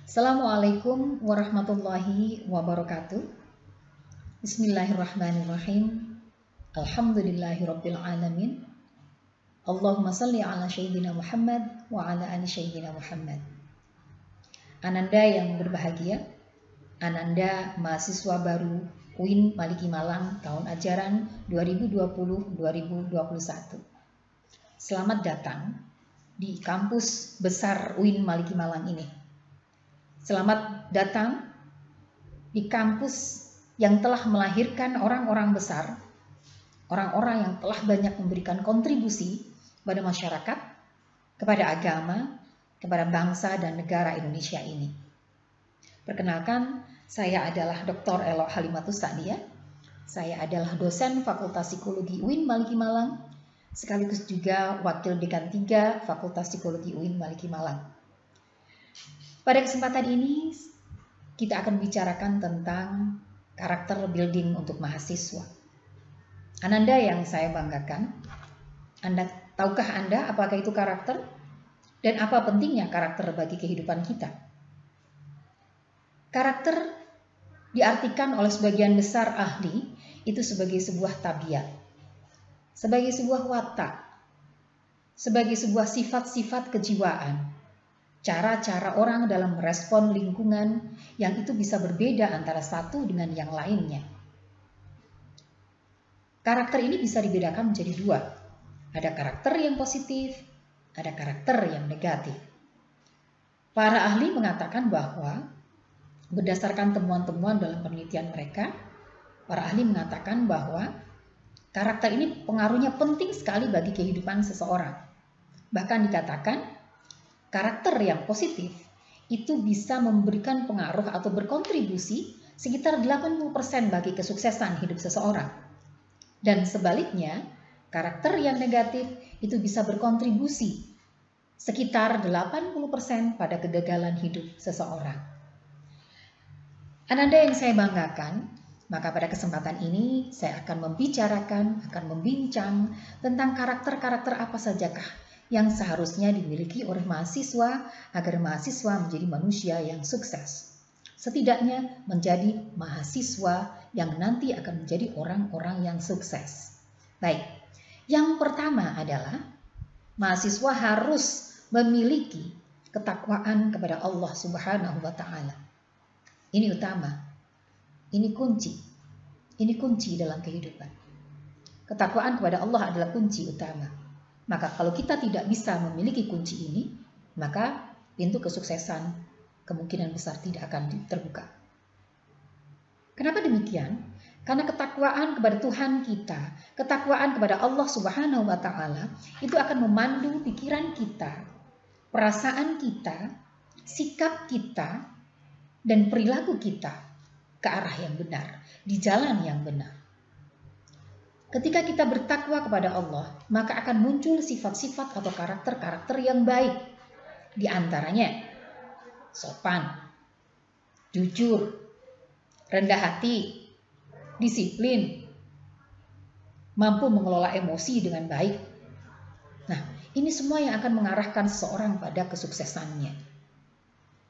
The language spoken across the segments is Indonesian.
Assalamualaikum warahmatullahi wabarakatuh. Bismillahirrahmanirrahim. Alhamdulillahirabbil alamin. Allahumma salli ala sayyidina Muhammad wa ala ali sayyidina Muhammad. Ananda yang berbahagia, Ananda mahasiswa baru UIN Maliki Malang tahun ajaran 2020-2021. Selamat datang di kampus besar UIN Maliki Malang ini. Selamat datang di kampus yang telah melahirkan orang-orang besar, orang-orang yang telah banyak memberikan kontribusi pada masyarakat, kepada agama, kepada bangsa dan negara Indonesia ini. Perkenalkan, saya adalah Dr. Elok Halimatus Sa'diyah. Saya adalah dosen Fakultas Psikologi UIN Maliki Malang, sekaligus juga Wakil Dekan 3 Fakultas Psikologi UIN Maliki Malang. Pada kesempatan ini, kita akan bicarakan tentang karakter building untuk mahasiswa. Ananda yang saya banggakan, tahukah Anda apakah itu karakter? Dan apa pentingnya karakter bagi kehidupan kita? Karakter diartikan oleh sebagian besar ahli itu sebagai sebuah tabiat, sebagai sebuah watak, sebagai sebuah sifat-sifat kejiwaan, cara-cara orang dalam merespon lingkungan yang itu bisa berbeda antara satu dengan yang lainnya. Karakter ini bisa dibedakan menjadi dua. Ada karakter yang positif, ada karakter yang negatif. Para ahli mengatakan bahwa berdasarkan temuan-temuan dalam penelitian mereka, para ahli mengatakan bahwa karakter ini pengaruhnya penting sekali bagi kehidupan seseorang. Bahkan dikatakan karakter yang positif itu bisa memberikan pengaruh atau berkontribusi sekitar 80% bagi kesuksesan hidup seseorang. Dan sebaliknya, karakter yang negatif itu bisa berkontribusi sekitar 80% pada kegagalan hidup seseorang. Ananda yang saya banggakan, maka pada kesempatan ini saya akan membincang tentang karakter-karakter apa sajakah yang seharusnya dimiliki oleh mahasiswa agar mahasiswa menjadi manusia yang sukses. Setidaknya menjadi mahasiswa yang nanti akan menjadi orang-orang yang sukses. Baik, yang pertama adalah mahasiswa harus memiliki ketakwaan kepada Allah Subhanahu wa Ta'ala. Ini utama, ini kunci dalam kehidupan. Ketakwaan kepada Allah adalah kunci utama. Maka kalau kita tidak bisa memiliki kunci ini, maka pintu kesuksesan kemungkinan besar tidak akan terbuka. Kenapa demikian? Karena ketakwaan kepada Tuhan kita, ketakwaan kepada Allah Subhanahu wa Ta'ala itu akan memandu pikiran kita, perasaan kita, sikap kita, dan perilaku kita ke arah yang benar, di jalan yang benar. Ketika kita bertakwa kepada Allah, maka akan muncul sifat-sifat atau karakter-karakter yang baik. Di antaranya, sopan, jujur, rendah hati, disiplin, mampu mengelola emosi dengan baik. Nah, ini semua yang akan mengarahkan seseorang pada kesuksesannya.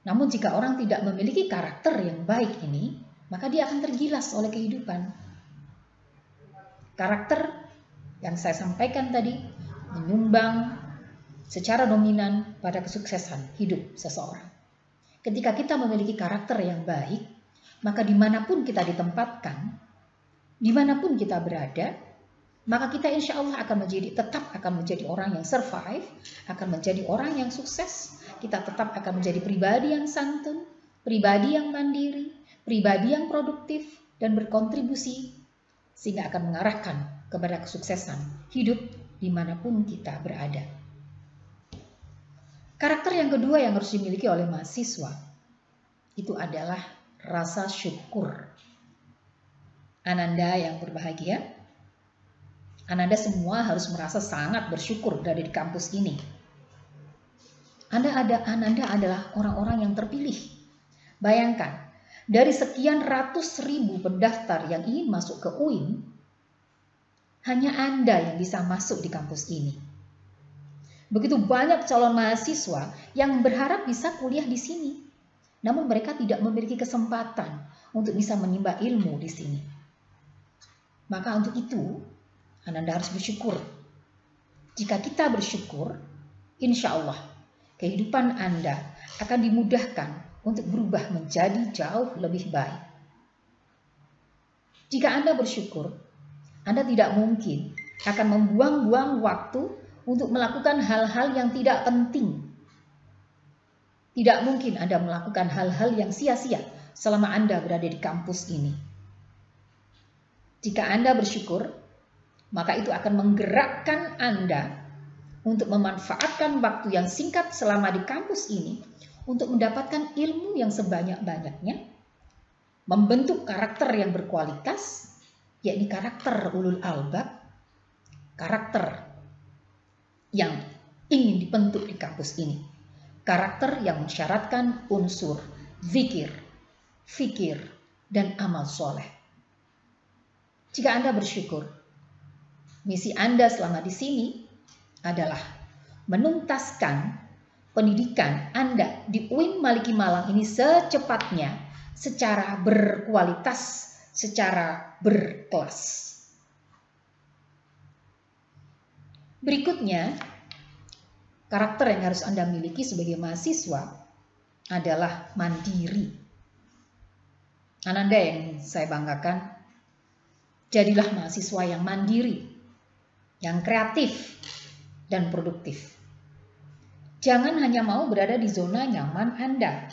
Namun jika orang tidak memiliki karakter yang baik ini, maka dia akan tergilas oleh kehidupan. Karakter yang saya sampaikan tadi menyumbang secara dominan pada kesuksesan hidup seseorang. Ketika kita memiliki karakter yang baik, maka dimanapun kita ditempatkan, dimanapun kita berada, maka kita insya Allah tetap akan menjadi orang yang survive, akan menjadi orang yang sukses. Kita tetap akan menjadi pribadi yang santun, pribadi yang mandiri, pribadi yang produktif dan berkontribusi, sehingga akan mengarahkan kepada kesuksesan hidup dimanapun kita berada. Karakter yang kedua yang harus dimiliki oleh mahasiswa itu adalah rasa syukur. Ananda yang berbahagia, Ananda semua harus merasa sangat bersyukur berada di kampus ini. Ananda adalah orang-orang yang terpilih. Bayangkan, dari sekian ratus ribu pendaftar yang ingin masuk ke UIN, hanya Anda yang bisa masuk di kampus ini. Begitu banyak calon mahasiswa yang berharap bisa kuliah di sini. namun mereka tidak memiliki kesempatan untuk bisa menimba ilmu di sini. Maka untuk itu, Ananda harus bersyukur. Jika kita bersyukur, insya Allah kehidupan Anda akan dimudahkan untuk berubah menjadi jauh lebih baik. Jika Anda bersyukur, Anda tidak mungkin akan membuang-buang waktu untuk melakukan hal-hal yang tidak penting. Tidak mungkin Anda melakukan hal-hal yang sia-sia selama Anda berada di kampus ini. Jika Anda bersyukur, maka itu akan menggerakkan Anda untuk memanfaatkan waktu yang singkat selama di kampus ini untuk mendapatkan ilmu yang sebanyak-banyaknya, membentuk karakter yang berkualitas, yakni karakter ulul albab, karakter yang ingin dibentuk di kampus ini, karakter yang mensyaratkan unsur zikir, fikir, dan amal soleh. Jika Anda bersyukur, misi Anda selama di sini adalah menuntaskan pendidikan Anda di UIN Maliki Malang ini secepatnya, secara berkualitas, secara berkelas. Berikutnya, karakter yang harus Anda miliki sebagai mahasiswa adalah mandiri. Ananda yang saya banggakan, jadilah mahasiswa yang mandiri, yang kreatif, dan produktif. Jangan hanya mau berada di zona nyaman Anda,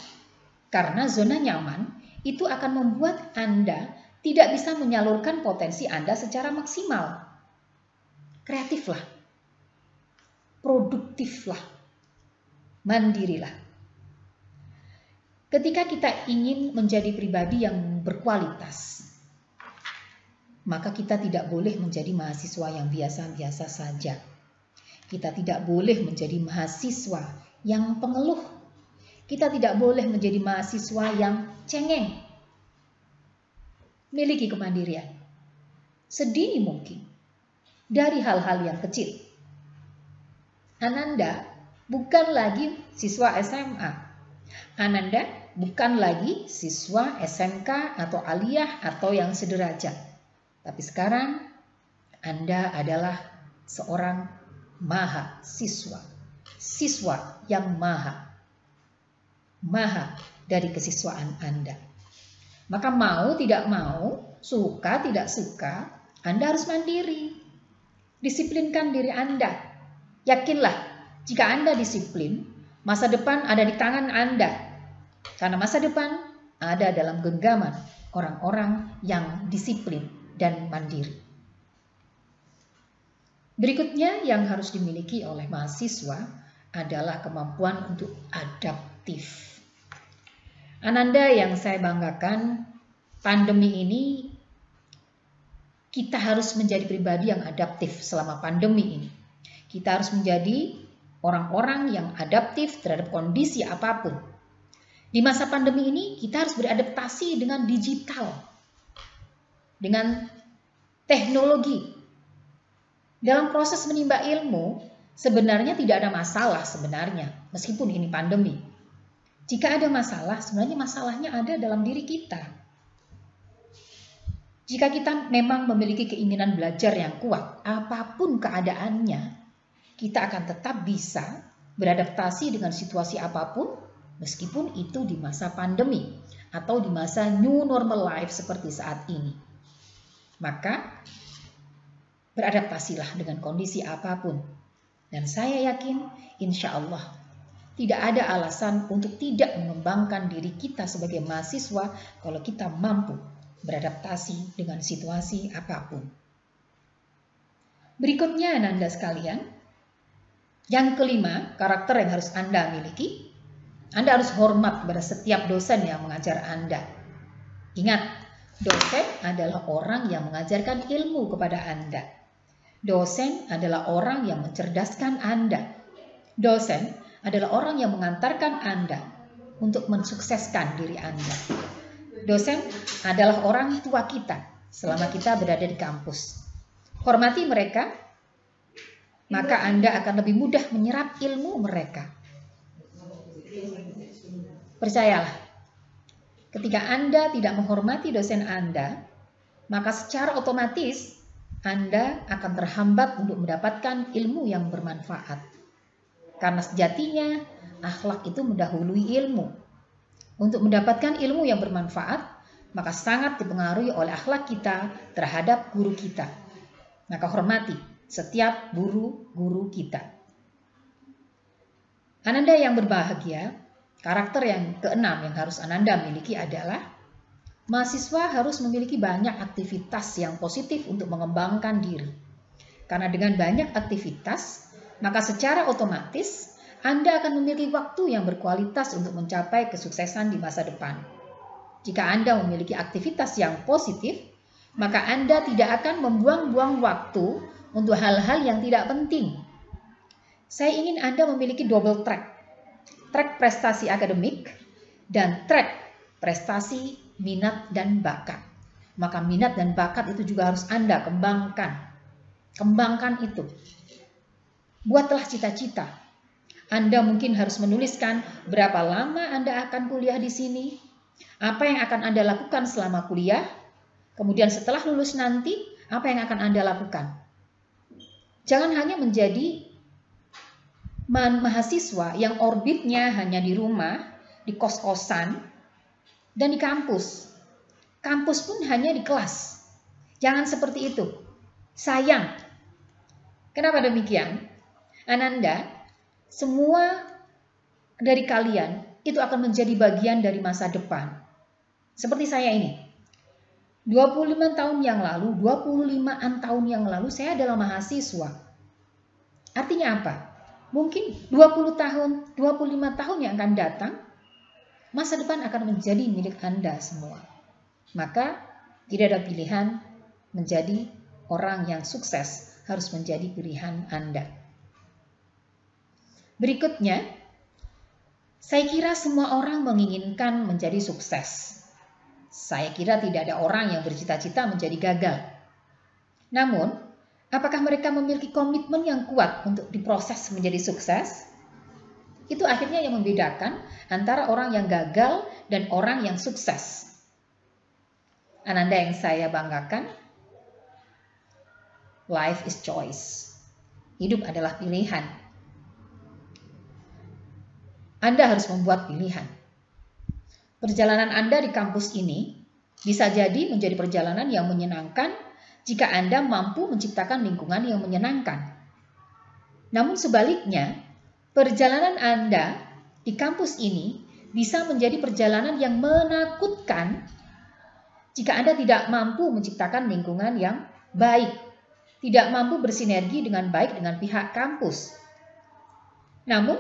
karena zona nyaman itu akan membuat Anda tidak bisa menyalurkan potensi Anda secara maksimal. Kreatiflah, produktiflah, mandirilah. Ketika kita ingin menjadi pribadi yang berkualitas, maka kita tidak boleh menjadi mahasiswa yang biasa-biasa saja. Kita tidak boleh menjadi mahasiswa yang pengeluh. Kita tidak boleh menjadi mahasiswa yang cengeng. Miliki kemandirian sedini mungkin dari hal-hal yang kecil. Ananda bukan lagi siswa SMA. Ananda bukan lagi siswa SMK atau aliyah atau yang sederajat. Tapi sekarang Anda adalah seorang mahasiswa. Siswa yang maha dari kesiswaan Anda. Maka mau tidak mau, suka tidak suka, Anda harus mandiri. Disiplinkan diri Anda. Yakinlah, jika Anda disiplin, masa depan ada di tangan Anda. Karena masa depan ada dalam genggaman orang-orang yang disiplin dan mandiri. Berikutnya yang harus dimiliki oleh mahasiswa adalah kemampuan untuk adaptif. Ananda yang saya banggakan, pandemi ini kita harus menjadi pribadi yang adaptif selama pandemi ini. Kita harus menjadi orang-orang yang adaptif terhadap kondisi apapun. Di masa pandemi ini kita harus beradaptasi dengan digital, dengan teknologi. Dalam proses menimba ilmu, sebenarnya tidak ada masalah sebenarnya, meskipun ini pandemi. Jika ada masalah, sebenarnya masalahnya ada dalam diri kita. Jika kita memang memiliki keinginan belajar yang kuat, apapun keadaannya, kita akan tetap bisa beradaptasi dengan situasi apapun, meskipun itu di masa pandemi atau di masa new normal life seperti saat ini. Maka beradaptasilah dengan kondisi apapun. Dan saya yakin, insya Allah, tidak ada alasan untuk tidak mengembangkan diri kita sebagai mahasiswa kalau kita mampu beradaptasi dengan situasi apapun. Berikutnya Ananda sekalian, yang kelima, karakter yang harus Anda miliki. Anda harus hormat kepada setiap dosen yang mengajar Anda. Ingat, dosen adalah orang yang mengajarkan ilmu kepada Anda. Dosen adalah orang yang mencerdaskan Anda. Dosen adalah orang yang mengantarkan Anda untuk mensukseskan diri Anda. Dosen adalah orang tua kita selama kita berada di kampus. Hormati mereka, maka Anda akan lebih mudah menyerap ilmu mereka. Percayalah, Ketika Anda tidak menghormati dosen Anda, maka secara otomatis Anda akan terhambat untuk mendapatkan ilmu yang bermanfaat. Karena sejatinya akhlak itu mendahului ilmu. Untuk mendapatkan ilmu yang bermanfaat, maka sangat dipengaruhi oleh akhlak kita terhadap guru kita. Maka hormati setiap guru-guru kita. Ananda yang berbahagia, karakter yang keenam yang harus Ananda miliki adalah mahasiswa harus memiliki banyak aktivitas yang positif untuk mengembangkan diri. Karena dengan banyak aktivitas, maka secara otomatis Anda akan memiliki waktu yang berkualitas untuk mencapai kesuksesan di masa depan. Jika Anda memiliki aktivitas yang positif, maka Anda tidak akan membuang-buang waktu untuk hal-hal yang tidak penting. Saya ingin Anda memiliki double track. Track prestasi akademik dan track prestasi minat dan bakat. Maka minat dan bakat itu juga harus Anda kembangkan. Kembangkan itu. Buatlah cita-cita. Anda mungkin harus menuliskan berapa lama Anda akan kuliah di sini, apa yang akan Anda lakukan selama kuliah, kemudian setelah lulus nanti, apa yang akan Anda lakukan. Jangan hanya menjadi mahasiswa yang orbitnya hanya di rumah, di kos-kosan, dan di kampus. Kampus pun hanya di kelas. Jangan seperti itu. Sayang. Kenapa demikian? Ananda, semua dari kalian itu akan menjadi bagian dari masa depan. Seperti saya ini. 25 tahun yang lalu, 25-an tahun yang lalu saya adalah mahasiswa. Artinya apa? Mungkin 20 tahun, 25 tahun yang akan datang, masa depan akan menjadi milik Anda semua. Maka tidak ada pilihan menjadi orang yang sukses, harus menjadi pilihan Anda. Berikutnya, saya kira semua orang menginginkan menjadi sukses. Saya kira tidak ada orang yang bercita-cita menjadi gagal. Namun, apakah mereka memiliki komitmen yang kuat untuk diproses menjadi sukses? Itu akhirnya yang membedakan antara orang yang gagal dan orang yang sukses. Ananda yang saya banggakan, life is choice. Hidup adalah pilihan. Anda harus membuat pilihan. Perjalanan Anda di kampus ini bisa jadi menjadi perjalanan yang menyenangkan jika Anda mampu menciptakan lingkungan yang menyenangkan. Namun sebaliknya, perjalanan Anda di kampus ini bisa menjadi perjalanan yang menakutkan jika Anda tidak mampu menciptakan lingkungan yang baik, tidak mampu bersinergi dengan baik dengan pihak kampus. Namun,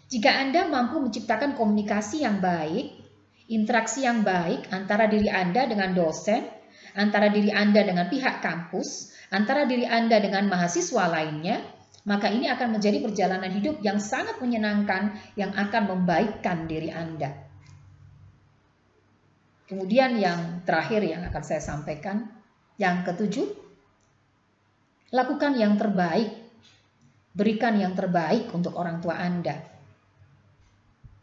jika Anda mampu menciptakan komunikasi yang baik, interaksi yang baik antara diri Anda dengan dosen, antara diri Anda dengan pihak kampus, antara diri Anda dengan mahasiswa lainnya, maka ini akan menjadi perjalanan hidup yang sangat menyenangkan yang akan membaikkan diri Anda. Kemudian yang terakhir yang akan saya sampaikan, yang ketujuh, lakukan yang terbaik, berikan yang terbaik untuk orang tua Anda.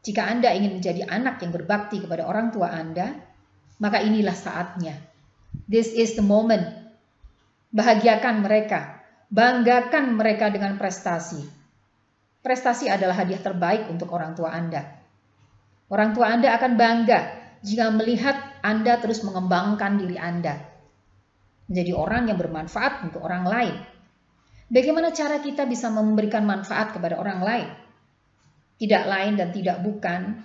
Jika Anda ingin menjadi anak yang berbakti kepada orang tua Anda, maka inilah saatnya. This is the moment. Bahagiakan mereka, banggakan mereka dengan prestasi. Prestasi adalah hadiah terbaik untuk orang tua Anda. Orang tua Anda akan bangga jika melihat Anda terus mengembangkan diri Anda. Menjadi orang yang bermanfaat untuk orang lain. Bagaimana cara kita bisa memberikan manfaat kepada orang lain? Tidak lain dan tidak bukan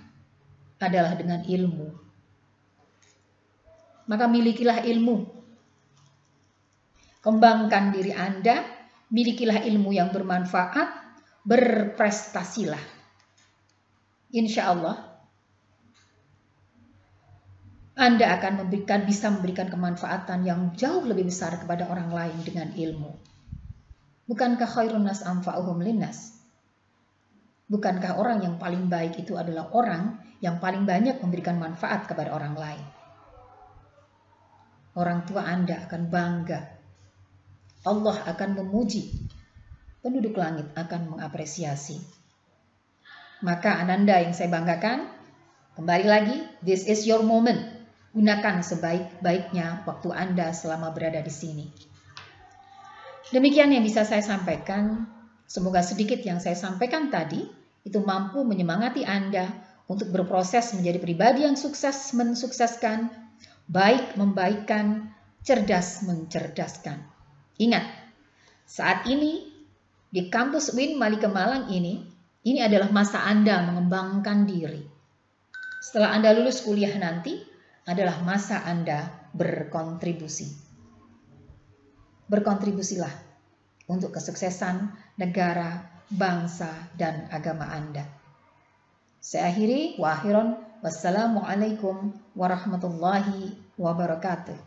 adalah dengan ilmu. Maka milikilah ilmu. Kembangkan diri Anda, milikilah ilmu yang bermanfaat, berprestasilah. Insya Allah, Anda akan bisa memberikan kemanfaatan yang jauh lebih besar kepada orang lain dengan ilmu. Bukankah khairun nas anfa'uhum linnas? Bukankah orang yang paling baik itu adalah orang yang paling banyak memberikan manfaat kepada orang lain? Orang tua Anda akan bangga. Allah akan memuji. Penduduk langit akan mengapresiasi. Maka Ananda yang saya banggakan, Kembali lagi, this is your moment. Gunakan sebaik-baiknya waktu Anda selama berada di sini. Demikian yang bisa saya sampaikan. Semoga sedikit yang saya sampaikan tadi itu mampu menyemangati Anda untuk berproses menjadi pribadi yang sukses mensukseskan, baik membaikkan, cerdas mencerdaskan. Ingat, saat ini di kampus UIN Malika Malang ini adalah masa Anda mengembangkan diri. Setelah Anda lulus kuliah nanti adalah masa Anda berkontribusi. Berkontribusilah untuk kesuksesan negara, bangsa, dan agama Anda. Saya akhiri, wa akhiran, wassalamualaikum warahmatullahi wabarakatuh.